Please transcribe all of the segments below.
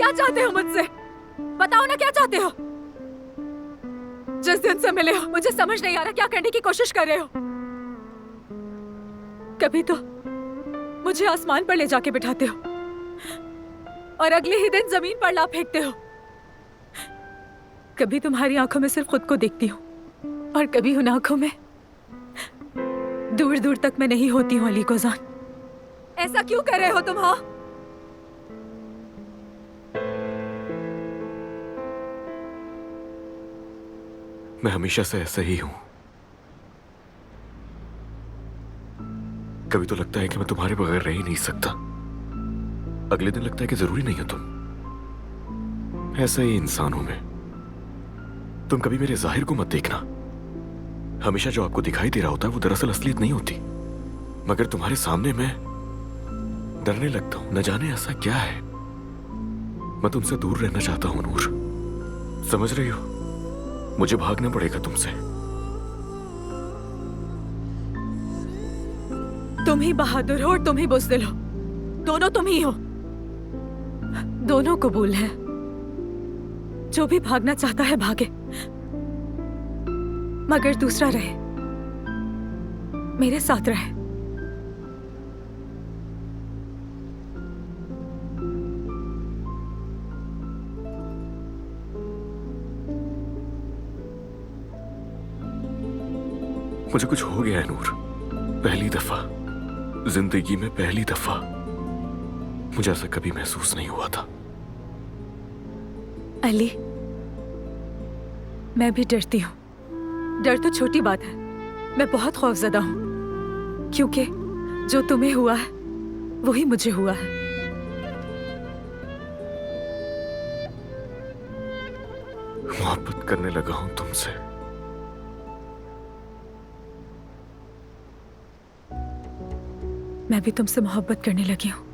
क्या चाहते हो मुझसे? बताओ ना, क्या चाहते हो? जिस दिन से मिले हो मुझे समझ नहीं आ रहा क्या करने की कोशिश कर रहे हो। कभी तो मुझे आसमान पर ले जाके बिठाते हो और अगले ही दिन जमीन पर ला फेंकते हो। कभी तुम्हारी आंखों में सिर्फ खुद को देखती हूँ और कभी उन आंखों में दूर दूर तक मैं नहीं होती हूँ। अली कोजान, ऐसा क्यों कर रहे हो तुम? हाँ, मैं हमेशा से ऐसा ही हूं। कभी तो लगता है कि मैं तुम्हारे बगैर रह ही नहीं सकता, अगले दिन लगता है कि जरूरी नहीं हो तुम। ऐसा ही इंसान हूं मैं। तुम कभी मेरे जाहिर को मत देखना। हमेशा जो आपको दिखाई दे रहा होता है वो दरअसल असलियत नहीं होती, मगर तुम्हारे सामने मैं डरने लगता हूं। न जाने ऐसा क्या है। मैं तुमसे दूर रहना चाहता हूं नूर, समझ रही हो? मुझे भागना पड़ेगा तुमसे। तुम ही बहादुर हो और तुम ही बुज़दिल हो। दोनों तुम ही हो। दोनों कबूल है। जो भी भागना चाहता है भागे, मगर दूसरा रहे, मेरे साथ रहे। मुझे कुछ हो गया है नूर। पहली दफा जिंदगी में, पहली दफा मुझे ऐसा कभी महसूस नहीं हुआ था। अली, मैं भी डरती हूँ। डर तो छोटी बात है, मैं बहुत खौफजदा हूँ, क्योंकि जो तुम्हें हुआ है वही मुझे हुआ है। मोहब्बत करने लगा हूं तुमसे। मैं भी तुमसे मोहब्बत करने लगी हूँ।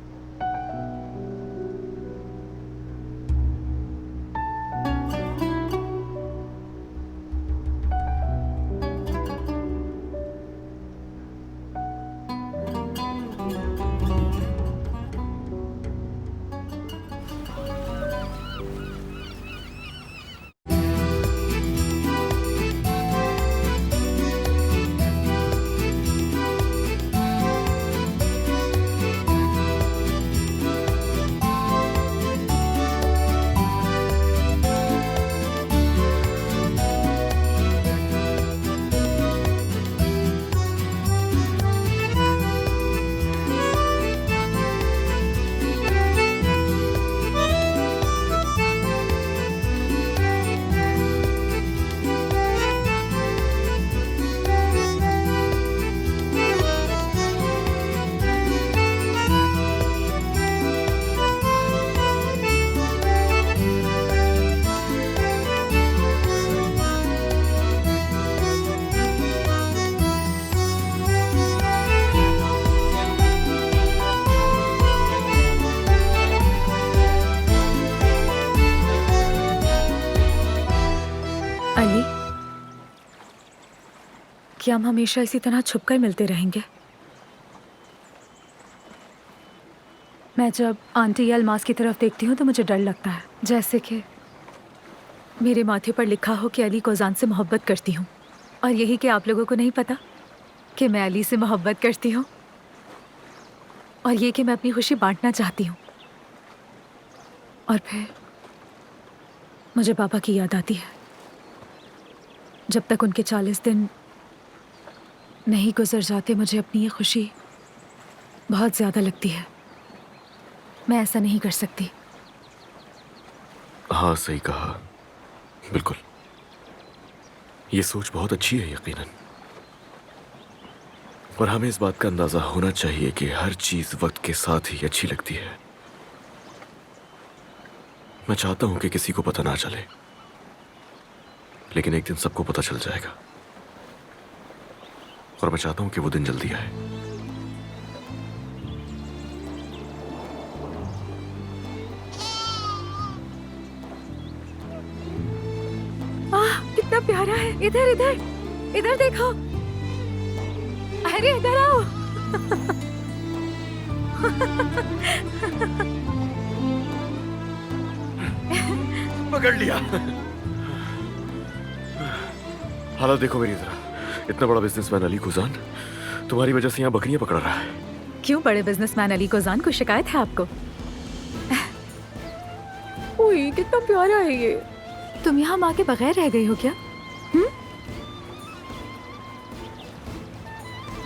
अली, क्या हम हमेशा इसी तरह छुपकर मिलते रहेंगे? मैं जब आंटी या अलमास की तरफ देखती हूँ तो मुझे डर लगता है, जैसे कि मेरे माथे पर लिखा हो कि अली कोजान से मोहब्बत करती हूँ, और यही कि आप लोगों को नहीं पता कि मैं अली से मोहब्बत करती हूँ, और ये कि मैं अपनी खुशी बांटना चाहती हूँ। और फिर मुझे पापा की याद आती है। जब तक उनके 40 दिन नहीं गुजर जाते मुझे अपनी ये खुशी बहुत ज़्यादा लगती है। मैं ऐसा नहीं कर सकती। हाँ, सही कहा, बिल्कुल। ये सोच बहुत अच्छी है यकीनन, और हमें इस बात का अंदाजा होना चाहिए कि हर चीज वक्त के साथ ही अच्छी लगती है। मैं चाहता हूं कि किसी को पता ना चले, लेकिन एक दिन सबको पता चल जाएगा, और मैं चाहता हूं कि वो दिन जल्दी आए। कितना प्यारा है। इधर इधर इधर देखो। अरे इधर आओ। पकड़ लिया। हालत देखो मेरी तरह। इतना बड़ा बिजनेसमैन अली कुजान तुम्हारी वजह से यहाँ बकरियां पकड़ रहा है। क्यों बड़े बिजनेसमैन अली कोजान को शिकायत है आपको? ओए कितना प्यारा है ये। तुम यहाँ माँ के बगैर रह गई हो क्या?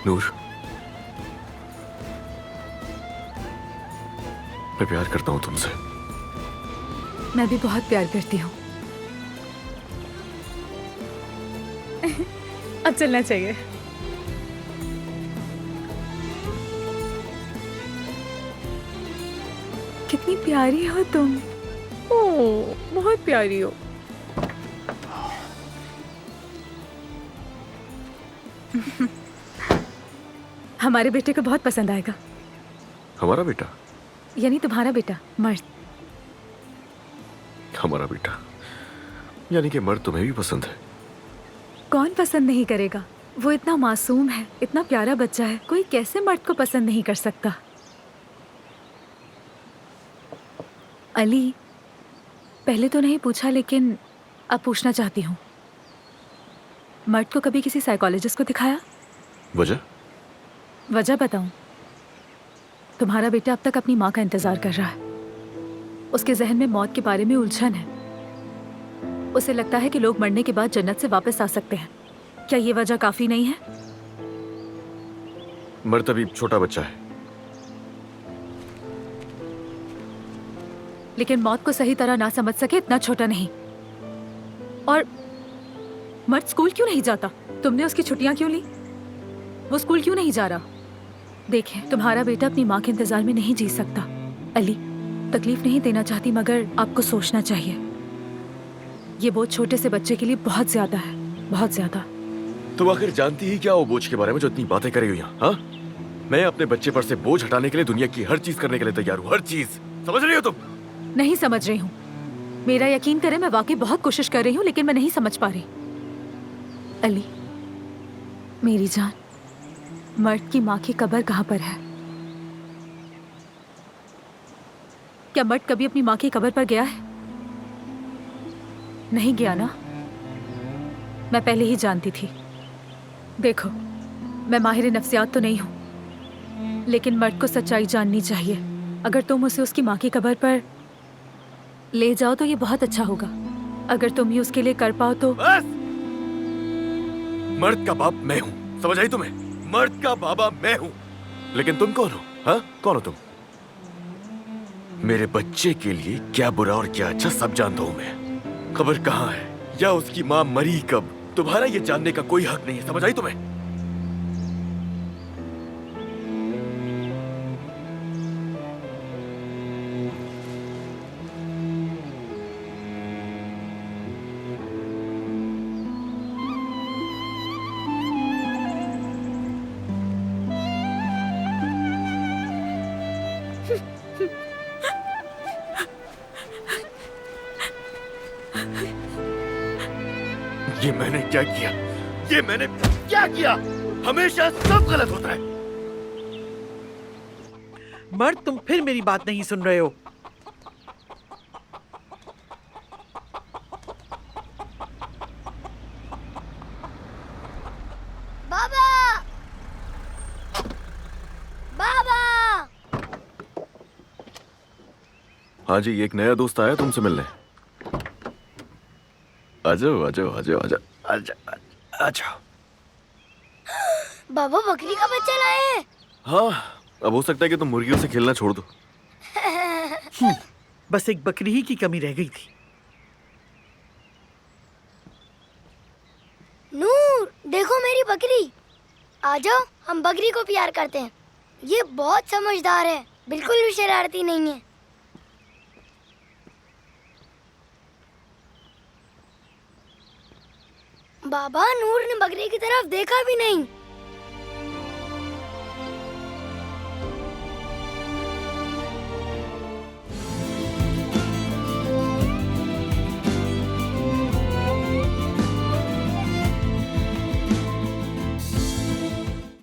नूर, मैं प्यार करता हूँ तुमसे। मैं भी बहुत प्यार करती हूँ। अब चलना चाहिए। कितनी प्यारी हो तुम। ओह, बहुत प्यारी हो। हमारे बेटे को बहुत पसंद आएगा। हमारा बेटा? यानी तुम्हारा बेटा मर्द। हमारा बेटा यानी कि मर्द तुम्हें भी पसंद है? कौन पसंद नहीं करेगा? वो इतना मासूम है, इतना प्यारा बच्चा है, कोई कैसे मर्द को पसंद नहीं कर सकता। अली, पहले तो नहीं पूछा लेकिन अब पूछना चाहती हूँ, मर्द को कभी किसी साइकोलॉजिस्ट को दिखाया? वजह? वजह बताऊं? तुम्हारा बेटा अब तक अपनी माँ का इंतजार कर रहा है। उसके जहन में मौत के बारे में उलझन है। उसे लगता है कि लोग मरने के बाद जन्नत से वापस आ सकते हैं। क्या ये वजह काफी नहीं है? मर्द अभी छोटा बच्चा है। लेकिन मौत को सही तरह ना समझ सके इतना छोटा नहीं। और मर्द स्कूल क्यों नहीं जाता? तुमने उसकी छुट्टियां क्यों ली? वो स्कूल क्यों नहीं जा रहा? देखें, तुम्हारा बेटा अपनी माँ के इंतजार में नहीं जी सकता। अली, तकलीफ नहीं देना चाहती मगर आपको सोचना चाहिए। ये बोझ छोटे से बच्चे के लिए बहुत ज्यादा है, बहुत ज्यादा। तुम आखिर जानती ही क्या वो बोझ के बारे में जो इतनी बातें करे हुई यहाँ? हाँ? मैं अपने बच्चे पर से बोझ हटाने के लिए दुनिया की हर चीज करने के लिए तैयार हूँ, हर चीज। समझ रही हो तुम? नहीं समझ रही हूँ। मेरा यकीन करें, मैं वाकई बहुत कोशिश कर रही हूँ लेकिन मैं नहीं समझ पा रही। अली, मेरी जान, मर्द की माँ की कब्र कहाँ पर है? क्या मर्द कभी अपनी माँ की कब्र पर गया है? नहीं गया ना? मैं पहले ही जानती थी। देखो, मैं माहिर नफ्सियात तो नहीं हूं, लेकिन मर्द को सच्चाई जाननी चाहिए। अगर तुम उसे उसकी माँ की कब्र पर ले जाओ तो ये बहुत अच्छा होगा। अगर तुम ये उसके लिए कर पाओ तो। बस! मर्द का बाप मैं हूँ, समझ आई तुम्हें? मर्द का बाबा मैं हूँ। लेकिन तुम कौन हो? हाँ, कौन हो तुम? मेरे बच्चे के लिए क्या बुरा और क्या अच्छा सब जानता हूँ मैं। खबर कहाँ है या उसकी माँ मरी कब, तुम्हारा ये जानने का कोई हक नहीं है। समझ आई तुम्हें? ये मैंने क्या किया? ये मैंने क्या किया? हमेशा सब गलत होता है। मर्द, तुम फिर मेरी बात नहीं सुन रहे हो। बाबा! बाबा! हाँ जी, एक नया दोस्त आया तुमसे मिलने। आजाओ आजाओ आजाओ आजाओ आजाओ आजाओ। बाबा बकरी का बच्चा लाए हैं। हाँ, अब हो सकता है कि तुम मुर्गियों से खेलना छोड़ दो। बस एक बकरी ही की कमी रह गई थी। नूर, देखो मेरी बकरी। आ जाओ, हम बकरी को प्यार करते हैं। ये बहुत समझदार है, बिल्कुल भी शरारती नहीं है। बाबा, नूर ने बकरी की तरफ देखा भी नहीं।